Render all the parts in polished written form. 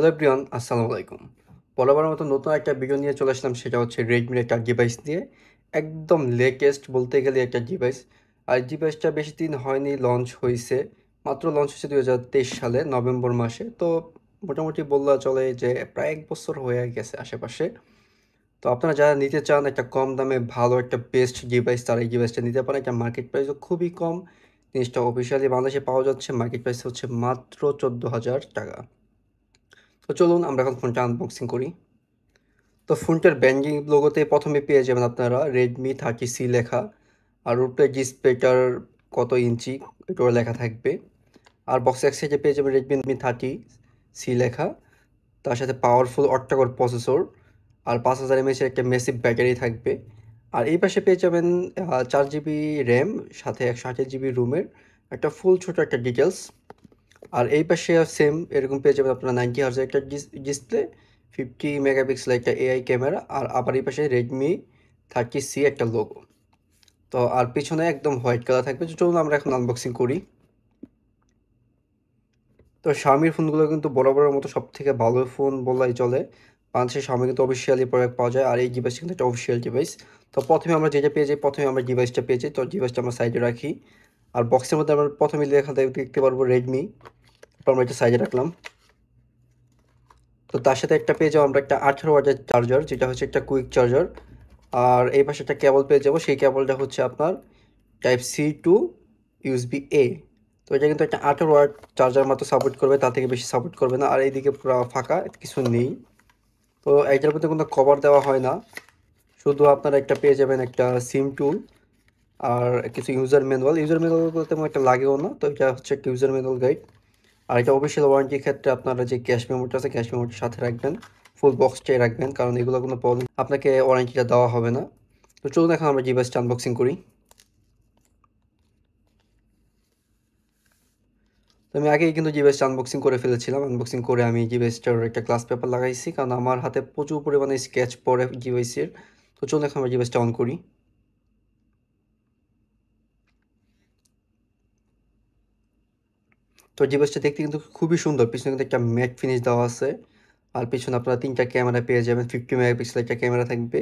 Hello everyone, আসসালামু আলাইকুম। বরাবরের মতো নতুন একটা ভিডিও নিয়ে চলে আসলাম, সেটা হচ্ছে রেডমির একটা ডিভাইস দিয়ে। একদম লেটেস্ট বলতে গেলে একটা ডিভাইস। আর ডিভাইসটা বেশি দিন হয়নি লঞ্চ হয়েছে, মাত্র লঞ্চ হয়েছে 2023 সালে নভেম্বর মাসে। তো মোটামুটি বললে চলে যে প্রায় 1 বছর হয়ে গেছে আশেপাশে। তো আপনারা যারা নিতে চান একটা কম দামে ভালো একটা বেস্ট ডিভাইস, তারা এই ডিভাইসটা নিতে পারেন। একটা মার্কেট প্রাইসও খুবই কম। জিনিসটা অফিসিয়ালি বাংলাদেশে পাওয়া যাচ্ছে, মার্কেট প্রাইস হচ্ছে মাত্র 14,000 টাকা। তো চলুন আমরা এখন ফোনটা আনবক্সিং করি। তো ফোনটার ব্র্যান্ডিং লোগোতে প্রথমে পেয়ে যাবেন আপনারা Redmi 30C লেখা, আর উপরে ডিসপ্লেটার কত ইঞ্চি এটাও লেখা থাকবে। আর বক্স এক সাইডে পেয়ে যাবেন Redmi 30C লেখা, তার সাথে পাওয়ারফুল অক্টা-কোর প্রসেসর আর 5000 mAh একটা মেসিভ ব্যাটারি থাকবে। আর এই পাশে পেয়ে যাবেন 4 GB র্যাম, সাথে 128 GB রুমের একটা ফুল ছোট একটা ডিটেলস। আর এই পাশে সেম এরকম পেয়ে যাবেন আপনারা 90 হার্জের একটা ডিসপ্লে, 50 মেগাপিক্সেল একটা এআই ক্যামেরা, আর আবার এই পাশে Redmi 30C একটা লোগো। তো আর পিছনে একদম হোয়াইট কালার থাকবে। তো চলুন আমরা এখন আনবক্সিং করি। তো Xiaomiর ফোনগুলো কিন্তু বরাবরের মতো সব থেকে ভালো ফোন বলাই চলে। বাংলাদেশে Xiaomi কিন্তু অফিসিয়ালি প্রোডাক্ট পাওয়া যায়, আর এই ডিভাইসটা কিন্তু একটা অফিসিয়াল ডিভাইস। তো প্রথমে আমরা যেটা পেয়ে যাই, প্রথমে আমরা ডিভাইসটা পেয়ে যাই। তো ডিভাইসটা আমরা সাইডে রাখি। আর বক্সের মধ্যে আমরা প্রথমে লেখা দেখতে পারবো রেডমি, আমরা এটা সাইডে রাখলাম। তো তার সাথে একটা পেয়ে যাবো আমরা একটা 18 ওয়াটের চার্জার, যেটা হচ্ছে একটা কুইক চার্জার। আর এই পাশে একটা কেবল পেয়ে যাবো, সেই কেবলটা হচ্ছে আপনার Type-C to USB-A। তো এটা কিন্তু একটা 18 ওয়াট চার্জার মাত্র সাপোর্ট করবে, তার থেকে বেশি সাপোর্ট করবে না। আর এইদিকে পুরো ফাঁকা, কিছু নেই। তো এইটার মধ্যে কোনো কভার দেওয়া হয় না, শুধু আপনারা একটা পেয়ে যাবেন একটা সিম টুল আর কিছু ইউজার ম্যানুয়াল বলতে তেমন একটা লাগেও না। তো এটা হচ্ছে একটা ইউজার ম্যানুয়াল গাইড। আর এটা অফিসিয়াল ওয়ারেন্টির ক্ষেত্রে আপনারা যে ক্যাশ মেমোটা আছে, ক্যাশ মেমোটার সাথে রাখবেন, ফুল বক্সটাই রাখবেন, কারণ এগুলো কোনো প্রবলেম আপনাকে ওয়ারেন্টিটা দেওয়া হবে না। তো চলুন এখন আমরা ডিভাইসটা আনবক্সিং করি। তো আমি আগেই কিন্তু ডিভাইসটা আনবক্সিং করে ফেলেছিলাম। আনবক্সিং করে আমি ডিভাইসটার একটা গ্লাস পেপার লাগাইছি, কারণ আমার হাতে প্রচুর পরিমাণে স্কেচ পড়ে ডিভাইসের। তো চলুন এখন আমরা ডিভাইসটা অন করি। তো ডিভাইসটা দেখতে কিন্তু খুবই সুন্দর, পিছনে কিন্তু একটা ম্যাট ফিনিশ দেওয়া আছে। আর পিছনে আপনারা 3টা ক্যামেরা পেয়ে যাবেন, 50 মেগাপিক্সেল একটা ক্যামেরা থাকবে,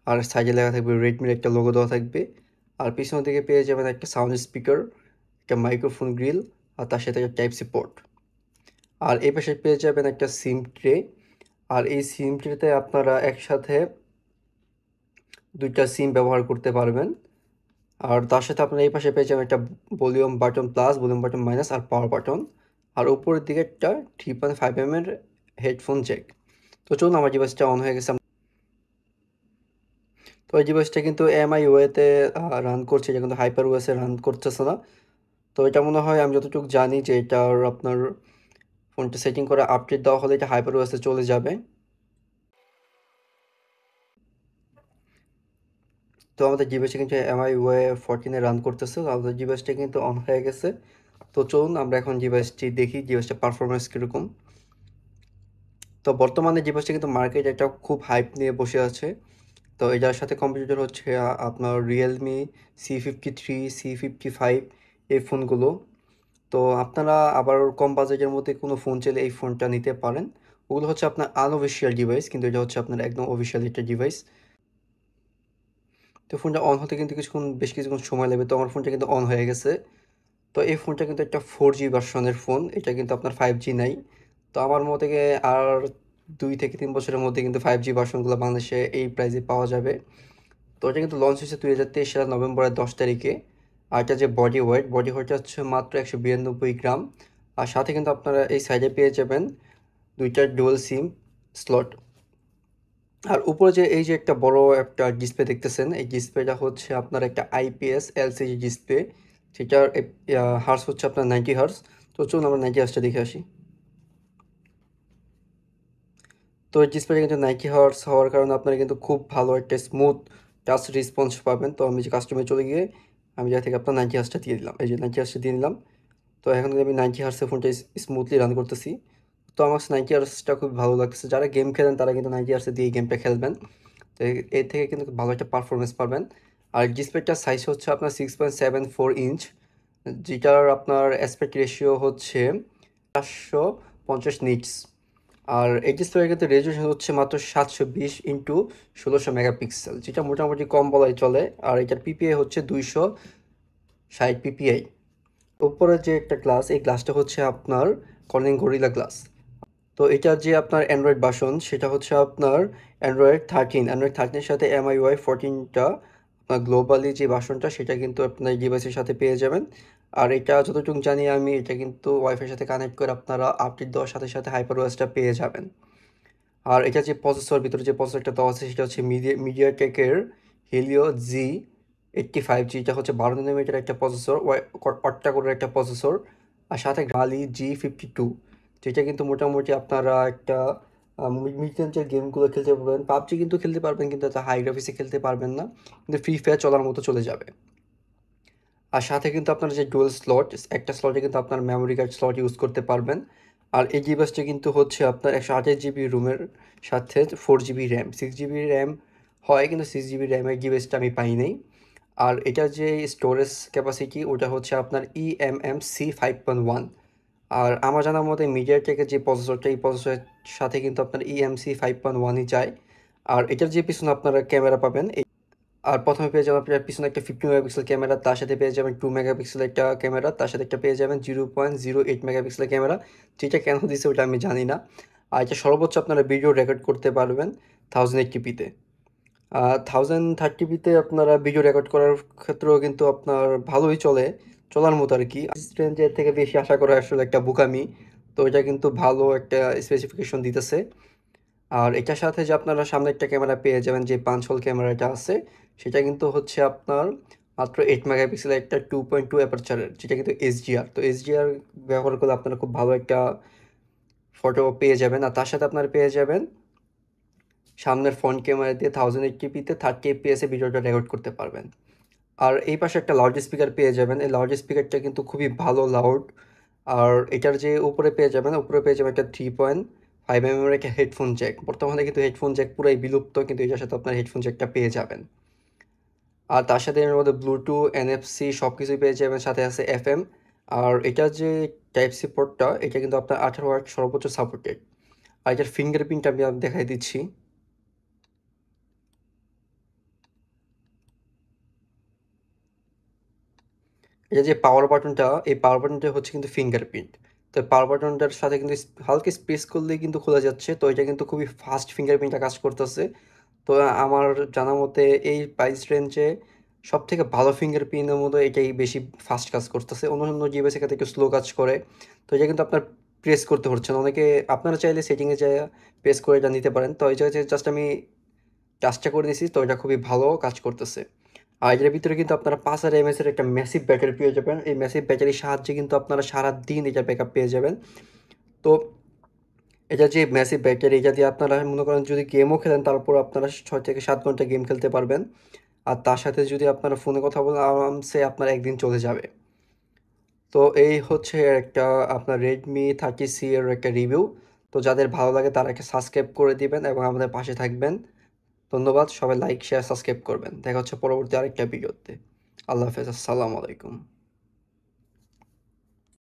আর সাইডে লেখা থাকবে রেডমির একটা লোগো দেওয়া থাকবে। আর পিছনের দিকে পেয়ে যাবেন একটা সাউন্ড স্পিকার, একটা মাইক্রোফোন গ্রিল, আর তার সাথে একটা টাইপ সি পোর্ট। আর এই পাশে পেয়ে যাবেন একটা সিম ট্রে, আর এই সিম ট্রেতে আপনারা একসাথে 2টা সিম ব্যবহার করতে পারবেন। আর তার সাথে আপনারা এই পাশে পেয়ে যাবেন একটা volume button plus, volume button minus, আর পাওয়ার বাটন। আর উপরের দিকে একটা 3.5 mm হেডফোন জ্যাক। তো চলুন আমার ডিভাইসটা অন হয়ে গেছে। তো এই ডিভাইসটা কিন্তু MIUI-তে রান করছে, এটা কিন্তু হাইপার ওএসে রান করতেছে না। তো এটা মনে হয়, আমি যতটুকু জানি, যে এটার আপনার ফোনটা সেটিং করে আপডেট দেওয়া হলে এটা হাইপার ওএসে চলে যাবে। তো আমাদের ডিভাইসটা কিন্তু MIUI 14-এ রান করতেছে। তো আমাদের ডিভাইসটা কিন্তু অন হয়ে গেছে। তো চলুন আমরা এখন ডিভাইসটি দেখি, ডিভাইসটার পারফরমেন্স কীরকম। তো বর্তমানে ডিভাইসটা কিন্তু মার্কেটে একটা খুব হাইপ নিয়ে বসে আছে। তো এটার সাথে কম্পিটিটর হচ্ছে আপনার Realme C53, C55, এই ফোনগুলো। তো আপনারা আবার কম বাজেটের মধ্যে কোনো ফোন চাইলে এই ফোনটা নিতে পারেন। ওগুলো হচ্ছে আপনার আনঅফিসিয়াল ডিভাইস, কিন্তু এটা হচ্ছে আপনার একদম অফিসিয়াল একটা ডিভাইস। তো ফোনটা অন হতে কিন্তু বেশ কিছুক্ষণ সময় লাগবে। তো আমার ফোনটা কিন্তু অন হয়ে গেছে। তো এই ফোনটা কিন্তু একটা 4G ভার্সনের ফোন, এটা কিন্তু আপনার 5G নাই। তো আমার মতে আর 2 থেকে 3 বছরের মধ্যে কিন্তু 5G ভার্সনগুলো বাংলাদেশে এই প্রাইসে পাওয়া যাবে। তো এটা কিন্তু লঞ্চ হয়েছে 2023 সালের নভেম্বরের 10 তারিখে। আর এটা যে বডি ওয়েট হচ্ছে মাত্র 192 গ্রাম। আর সাথে কিন্তু আপনারা এই সাইডে পেয়ে যাবেন 2টা ডুয়াল সিম স্লট। আর উপরে যে এই যে একটা বড় একটা ডিসপ্লে দেখতেছেন, এই ডিসপ্লেটা হচ্ছে আপনার একটা IPS LCD ডিসপ্লে, সেটার হার্স হচ্ছে আপনার 90 হার্স। তো চলুন আমরা 90 হার্সটা দেখে আসি। তো এই ডিসপ্লেটা কিন্তু 90 হার্স হওয়ার কারণে আপনারা কিন্তু খুব ভালো একটা স্মুথ টাচ রেসপন্স পাবেন। তো আমি যে কাস্টমারে চলে গিয়ে আমি যা থেকে আপনার 90 হার্সটা দিয়ে দিলাম, এই যে 90 হার্সটা দিয়ে নিলাম। তো এখন কিন্তু আমি 90 হার্সের ফোনটা স্মুথলি রান করতেছি। তো আমার 90 হার্সটা খুব ভালো লাগতেছে। যারা গেম খেলেন তারা কিন্তু 90 হার্সে দিয়ে গেমটা খেলবেন। তো এর থেকে কিন্তু ভালো একটা পারফরমেন্স পাবেন। আর ডিসপ্লেটার সাইজ হচ্ছে আপনার 6.74 ইঞ্চ, যেটার আপনার অ্যাসপেক্ট রেশিও হচ্ছে 450 নিটস। আর এই ডিসপ্লের কিন্তু রেজলিউশন হচ্ছে মাত্র 720x1600 মেগাপিক্সেল, যেটা মোটামুটি কম বলাই চলে। আর এটার পিপিআই হচ্ছে 260 পিপিআই। উপরে যে একটা গ্লাস, এই গ্লাসটা হচ্ছে আপনার কর্নিং গরিলা গ্লাস। তো এটার যে আপনার অ্যান্ড্রয়েড ভার্সন সেটা হচ্ছে আপনার অ্যান্ড্রয়েড 13 সাথে MIUI 14টা আপনার গ্লোবালি যে ভার্সনটা সেটা কিন্তু আপনার ডিভাইসের সাথে পেয়ে যাবেন। আর এটা যতটুকু জানি আমি, এটা কিন্তু ওয়াইফাইয়ের সাথে কানেক্ট করে আপনারা আপডেট দেওয়ার সাথে সাথে হাইপারওয়াসটা পেয়ে যাবেন। আর এটা যে প্রসেসর, ভিতরে যে প্রসেসরটা দেওয়া আছে সেটা হচ্ছে মিডিয়াটেকের হিলিও G85, যেটা হচ্ছে 12 nm একটা প্রসেসর, অক্টা-কোরের একটা প্রসেসর। আর সাথে গালি G52, যেটা কিন্তু মোটামুটি আপনারা একটা মিড রেঞ্জের গেমগুলো খেলতে পারবেন। পাবজি কিন্তু খেলতে পারবেন, কিন্তু এত হাই গ্রাফিক্সে খেলতে পারবেন না, কিন্তু ফ্রি ফায়ার চলার মতো চলে যাবে। আর সাথে কিন্তু আপনার যে ডুয়াল স্লট, একটা স্লটে কিন্তু আপনার মেমোরি কার্ড স্লট ইউজ করতে পারবেন। আর এই ডিভাইসটা কিন্তু হচ্ছে আপনার 128 GB রুমের সাথে 4 GB র্যাম, 6 GB র্যাম হয়, কিন্তু 6 GB র্যামের ডিভাইসটা আমি পাই নাই। আর এটার যে স্টোরেজ ক্যাপাসিটি ওটা হচ্ছে আপনার eMMC 5.1। আর আমার জানার মতে মিডিয়াটেকের যে প্রসেসরটা, এই প্রসেসরের সাথে কিন্তু আপনার eMMC 5.1ই যায়। আর এটার যে পিছনে আপনারা ক্যামেরা পাবেন, আর প্রথমে পেয়ে যাবেন আপনার পিছনে একটা 50 মেগাপিক্সেল ক্যামেরা, তার সাথে পেয়ে যাবেন 2 মেগাপিক্সেল একটা ক্যামেরা, তার সাথে একটা পেয়ে যাবেন 0.08 মেগাপিক্সেলের ক্যামেরা, যেটা কেন দিচ্ছে ওটা আমি জানি না। আর এটা সর্বোচ্চ আপনারা ভিডিও রেকর্ড করতে পারবেন 1080p-তে। 1030p-তে আপনারা ভিডিও রেকর্ড করার ক্ষেত্রেও কিন্তু আপনার ভালোই চলে, চলার মতো আর কি। রেঞ্জের থেকে বেশি আশা করা আসলে একটা বোকামি। তো এটা কিন্তু ভালো একটা স্পেসিফিকেশন দিতেছে। আর এটার সাথে যে আপনারা সামনে একটা ক্যামেরা পেয়ে যাবেন, যে পাঁচ হোল ক্যামেরাটা আছে, সেটা কিন্তু হচ্ছে আপনার মাত্র 8 মেগাপিক্সেলের একটা 2.2 অ্যাপারচারের, যেটা কিন্তু SDR। তো SDR ব্যবহার করলে আপনারা খুব ভালো একটা ফটো পেয়ে যাবেন। আর তার সাথে আপনারা পেয়ে যাবেন সামনের ফ্রন্ট ক্যামেরা দিয়ে 1080p-তে 30 fps ভিডিওটা রেকর্ড করতে পারবেন। আর এই পাশে একটা লাউড স্পিকার পেয়ে যাবেন, এই লাউড স্পিকারটা কিন্তু খুবই ভালো লাউড। আর এটার যে উপরে পেয়ে যাবেন একটা 3.5 mm একটা হেডফোন জ্যাক। বর্তমানে কিন্তু হেডফোন জ্যাক পুরাই বিলুপ্ত, কিন্তু এটার সাথে আপনার হেডফোন জ্যাকটা পেয়ে যাবেন। আর তার সাথে এর মধ্যে ব্লুটুথ, NFC সব কিছুই পেয়ে যাবেন, সাথে আছে FM। আর এটার যে টাইপ-সি পোর্টটা, এটা কিন্তু আপনার 18 ওয়াট সর্বোচ্চ সাপোর্টেড। আর এটার ফিঙ্গারপ্রিন্ট আমি দেখাই দিচ্ছি। এটা যে পাওয়ার বাটনটা, এই পাওয়ার বাটনটা হচ্ছে কিন্তু ফিঙ্গারপ্রিন্ট। তো পাওয়ার বাটনটার সাথে কিন্তু হালকা স্পেস করলেই কিন্তু খোলা যাচ্ছে। তো এটা কিন্তু খুবই ফাস্ট ফিঙ্গারপ্রিন্টটা কাজ করতেছে। তো আমার জানা মতে এই প্রাইস রেঞ্জে সব থেকে ভালো ফিঙ্গারপ্রিন্টের মধ্যে এটাই বেশি ফাস্ট কাজ করতেছে। অন্য ডিভাইসের ক্ষেত্রে একটু স্লো কাজ করে। তো এটা কিন্তু আপনার প্রেস করতে হচ্ছে না। অনেকে আপনারা চাইলে সেটিংয়ে যেয়ে প্রেস করে এটা নিতে পারেন। তো এটা হচ্ছে জাস্ট আমি টাচটা করে নিয়েছি, তো এটা খুবই ভালো কাজ করতেছে। আর এটার ভিতরে কিন্তু আপনারা 5000 mAh এর একটা ম্যাসিভ ব্যাটারি পেয়ে যাবেন। এই ম্যাসিভ ব্যাটারির সাহায্যে কিন্তু আপনারা সারাদিন এটার ব্যাকআপ পেয়ে যাবেন। তো এটা যে ম্যাসিভ ব্যাটারি, এটা দিয়ে আপনারা মনে করেন যদি গেমও খেলেন, তারপর আপনারা 6 থেকে 7 ঘন্টা গেম খেলতে পারবেন। আর তার সাথে যদি আপনারা ফোনে কথা বলেন, আরামসে আপনার একদিন চলে যাবে। তো এই হচ্ছে একটা আপনার Redmi 30C এর একটা রিভিউ। তো যাদের ভালো লাগে তারা একটা সাবস্ক্রাইব করে দিবেন এবং আমাদের পাশে থাকবেন। ধন্যবাদ। সবাই লাইক, শেয়ার, সাবস্ক্রাইব করবেন। দেখা হচ্ছে পরবর্তী আরেকটা ভিডিওতে। আল্লাহ হাফেজ। আসসালামু আলাইকুম।